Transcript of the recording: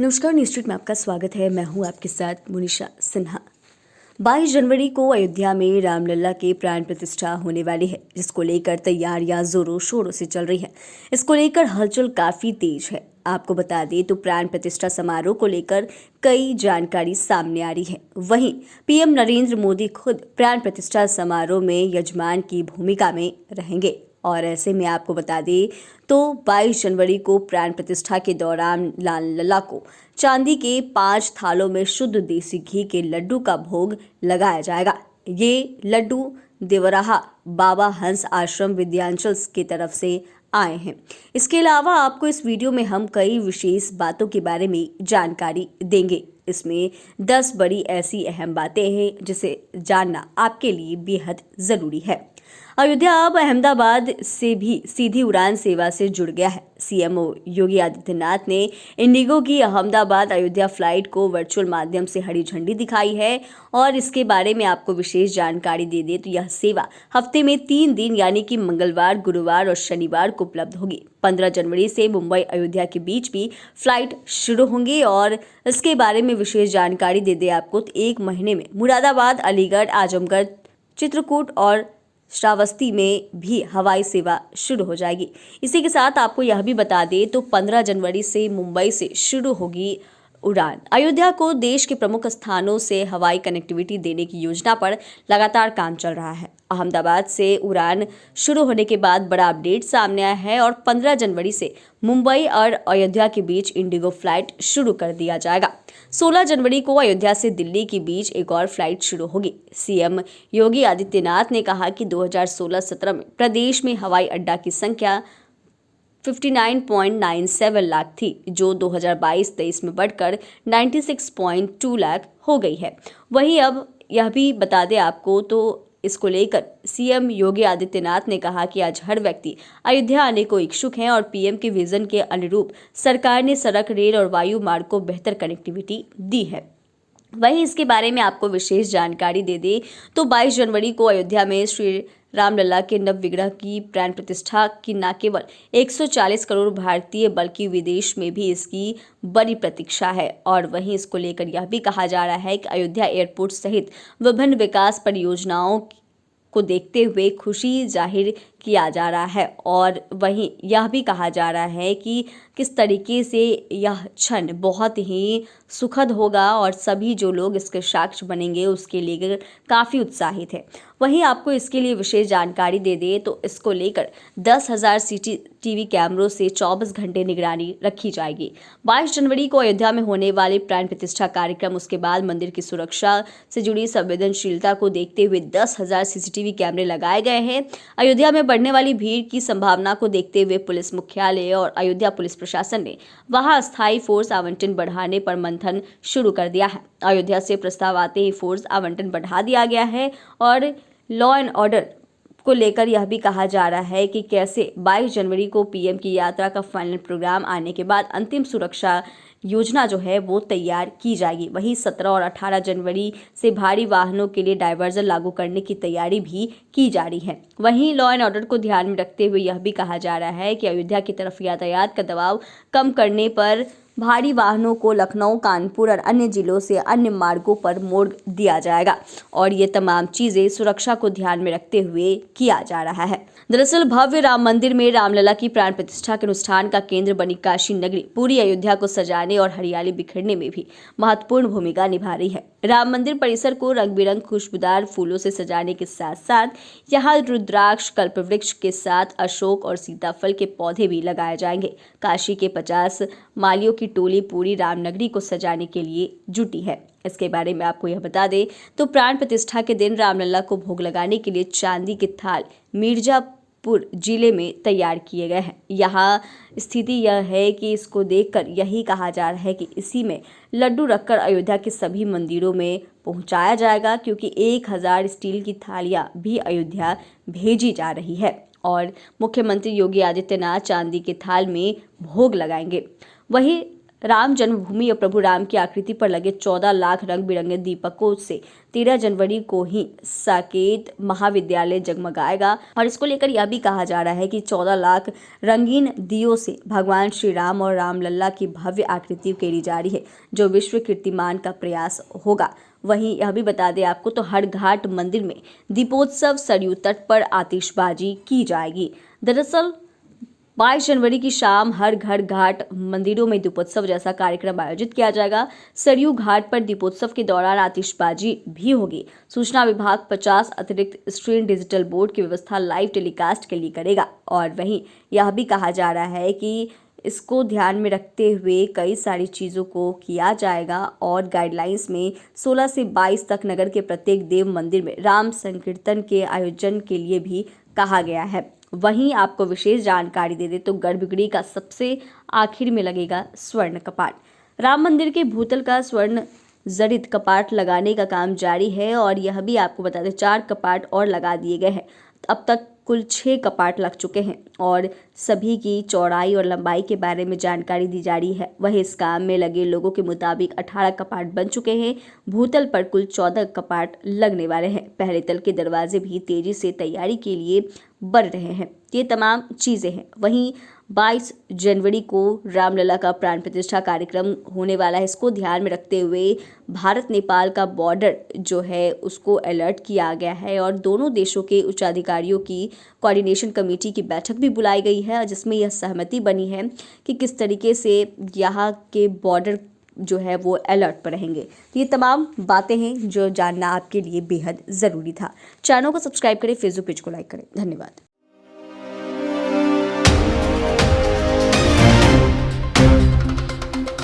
नमस्कार, news street में आपका स्वागत है। मैं हूं आपके साथ मुनिशा सिन्हा। 22 जनवरी को अयोध्या में रामलला के प्राण प्रतिष्ठा होने वाली है, जिसको लेकर तैयारियां जोरों शोरों से चल रही है। इसको लेकर हलचल काफी तेज है। आपको बता दें तो प्राण प्रतिष्ठा समारोह को लेकर कई जानकारी सामने आ रही है। वहीं पीएम नरेंद्र मोदी खुद प्राण प्रतिष्ठा समारोह में यजमान की भूमिका में रहेंगे और ऐसे में आपको बता दें तो 22 जनवरी को प्राण प्रतिष्ठा के दौरान रामलला को चांदी के 5 थालों में शुद्ध देसी घी के लड्डू का भोग लगाया जाएगा। ये लड्डू देवराहा बाबा हंस आश्रम विद्यांचल की तरफ से आए हैं। इसके अलावा आपको इस वीडियो में हम कई विशेष बातों के बारे में जानकारी देंगे। इसमें 10 बड़ी ऐसी अहम बातें हैं जिसे जानना आपके लिए बेहद जरूरी है। अयोध्या अब अहमदाबाद से भी सीधी उड़ान सेवा से जुड़ गया है। सीएम योगी आदित्यनाथ ने इंडिगो की अहमदाबाद अयोध्या फ्लाइट को वर्चुअल माध्यम से हरी झंडी दिखाई है और इसके बारे में आपको विशेष जानकारी दे दे तो यह सेवा हफ्ते में 3 दिन यानी कि मंगलवार, गुरुवार और शनिवार को उपलब्ध होगी। 15 जनवरी से मुंबई अयोध्या के बीच भी फ्लाइट शुरू होंगी और इसके बारे में विशेष जानकारी दे दे आपको तो 1 महीने में मुरादाबाद, अलीगढ़, आजमगढ़, चित्रकूट और श्रावस्ती में भी हवाई सेवा शुरू हो जाएगी। इसी के साथ आपको यह भी बता दें तो 15 जनवरी से मुंबई से शुरू होगी उड़ान। अयोध्या को देश के प्रमुख स्थानों से हवाई कनेक्टिविटी देने की योजना पर लगातार काम चल रहा है। अहमदाबाद से उड़ान शुरू होने के बाद बड़ा अपडेट सामने आया है और 15 जनवरी से मुंबई और अयोध्या के बीच इंडिगो फ्लाइट शुरू कर दिया जाएगा। 16 जनवरी को अयोध्या से दिल्ली के बीच एक और फ्लाइट शुरू होगी। सीएम योगी आदित्यनाथ ने कहा कि 2016-17 में प्रदेश में हवाई अड्डा की संख्या 59.97 लाख थी, जो 2022-23 में बढ़कर 96.2 लाख हो गई है। वहीं अब यह भी बता दें आपको तो इसको लेकर सीएम योगी आदित्यनाथ ने कहा कि आज हर व्यक्ति अयोध्या आने को इच्छुक है और पीएम के विजन के अनुरूप सरकार ने सड़क, रेल और वायु मार्ग को बेहतर कनेक्टिविटी दी है। वहीं इसके बारे में आपको विशेष जानकारी दे दे तो 22 जनवरी को अयोध्या में श्री रामलला के नव विग्रह की प्राण प्रतिष्ठा की न केवल 140 करोड़ भारतीय बल्कि विदेश में भी इसकी बड़ी प्रतीक्षा है। और वहीं इसको लेकर यह भी कहा जा रहा है कि अयोध्या एयरपोर्ट सहित विभिन्न विकास परियोजनाओं को देखते हुए खुशी जाहिर किया जा रहा है और वहीं यह भी कहा जा रहा है कि किस तरीके से यह क्षण बहुत ही सुखद होगा और सभी जो लोग इसके साक्षी बनेंगे उसके लिए काफ़ी उत्साहित है। वहीं आपको इसके लिए विशेष जानकारी दे दे तो इसको लेकर 10,000 CCTV कैमरों से 24 घंटे निगरानी रखी जाएगी। 22 जनवरी को अयोध्या में होने वाले प्राण प्रतिष्ठा कार्यक्रम, उसके बाद मंदिर की सुरक्षा से जुड़ी संवेदनशीलता को देखते हुए 10,000 CCTV कैमरे लगाए गए हैं। अयोध्या में बढ़ने वाली भीड़ की संभावना को देखते हुए पुलिस मुख्यालय और अयोध्या पुलिस प्रशासन ने वहां अस्थायी फोर्स आवंटन बढ़ाने पर मंथन शुरू कर दिया है। अयोध्या से प्रस्ताव आते ही फोर्स आवंटन बढ़ा दिया गया है और लॉ एंड ऑर्डर को लेकर यह भी कहा जा रहा है कि कैसे 22 जनवरी को पीएम की यात्रा का फाइनल प्रोग्राम आने के बाद अंतिम सुरक्षा योजना जो है वो तैयार की जाएगी। वहीं 17 और 18 जनवरी से भारी वाहनों के लिए डायवर्जन लागू करने की तैयारी भी की जा रही है। वहीं लॉ एंड ऑर्डर को ध्यान में रखते हुए यह भी कहा जा रहा है कि अयोध्या की तरफ यातायात का दबाव कम करने पर भारी वाहनों को लखनऊ, कानपुर और अन्य जिलों से अन्य मार्गों पर मोड़ दिया जाएगा और ये तमाम चीजें सुरक्षा को ध्यान में रखते हुए किया जा रहा है। दरअसल भव्य राम मंदिर में रामलला की प्राण प्रतिष्ठा के अनुष्ठान का केंद्र बनी काशी नगरी पूरी अयोध्या को सजाने और हरियाली बिखेरने में भी महत्वपूर्ण भूमिका निभा रही है। राम मंदिर परिसर को रंग बिरंग खुशबूदार फूलों से सजाने के साथ साथ यहाँ रुद्राक्ष, कल्पवृक्ष के साथ अशोक और सीताफल के पौधे भी लगाए जाएंगे। काशी के 50 मालियों की टोली पूरी रामनगरी को सजाने के लिए जुटी है। इसके बारे में आपको यह बता दें तो प्राण प्रतिष्ठा के दिन रामलला को भोग लगाने के लिए चांदी के थाल मिर्जापुर जिले में तैयार किए गए हैं। यहाँ स्थिति यह है कि इसको देखकर यही कहा जा रहा है कि इसी में लड्डू रखकर अयोध्या के सभी मंदिरों में पहुंचाया जाएगा, क्योंकि 1000 स्टील की थालियां भी अयोध्या भेजी जा रही है और मुख्यमंत्री योगी आदित्यनाथ चांदी के थाल में भोग लगाएंगे। वहीं राम जन्मभूमि और प्रभु राम की आकृति पर लगे 14 लाख रंग बिरंगे दीपकों से 13 जनवरी को ही साकेत महाविद्यालय जगमगाएगा। और इसको लेकर यह भी कहा जा रहा है कि 14 लाख रंगीन दियों से भगवान श्री राम और रामलला की भव्य आकृति उकेरी जा रही है, जो विश्व कीर्तिमान का प्रयास होगा। वहीं यह भी बता दें आपको तो हर घाट मंदिर में दीपोत्सव, सरयू तट पर आतिशबाजी की जाएगी। दरअसल 22 जनवरी की शाम हर घर घाट मंदिरों में दीपोत्सव जैसा कार्यक्रम आयोजित किया जाएगा। सरयू घाट पर दीपोत्सव के दौरान आतिशबाजी भी होगी। सूचना विभाग 50 अतिरिक्त स्क्रीन डिजिटल बोर्ड की व्यवस्था लाइव टेलीकास्ट के लिए करेगा। और वहीं यह भी कहा जा रहा है कि इसको ध्यान में रखते हुए कई सारी चीज़ों को किया जाएगा और गाइडलाइंस में 16 से 22 तक नगर के प्रत्येक देव मंदिर में राम संकीर्तन के आयोजन के लिए भी कहा गया है। वहीं आपको विशेष जानकारी दे दे तो गर्भगृह का सबसे आखिर में लगेगा स्वर्ण कपाट। राम मंदिर के भूतल का स्वर्ण जड़ित कपाट लगाने का काम जारी है और यह भी आपको बता दें 4 कपाट और लगा दिए गए हैं। अब तक कुल 6 कपाट लग चुके हैं और सभी की चौड़ाई और लंबाई के बारे में जानकारी दी जा रही है। वहीं इस काम में लगे लोगों के मुताबिक 18 कपाट बन चुके हैं। भूतल पर कुल 14 कपाट लगने वाले हैं। पहले तल के दरवाजे भी तेजी से तैयारी के लिए बढ़ रहे हैं। ये तमाम चीज़ें हैं। वहीं 22 जनवरी को रामलला का प्राण प्रतिष्ठा कार्यक्रम होने वाला है। इसको ध्यान में रखते हुए भारत नेपाल का बॉर्डर जो है उसको अलर्ट किया गया है और दोनों देशों के उच्चाधिकारियों की कोऑर्डिनेशन कमेटी की बैठक भी बुलाई गई है, जिसमें यह सहमति बनी है कि किस तरीके से यहाँ के बॉर्डर जो है वो अलर्ट पर रहेंगे। तो ये तमाम बातें हैं जो जानना आपके लिए बेहद ज़रूरी था। चैनल को सब्सक्राइब करें, फेसबुक पेज को लाइक करें। धन्यवाद।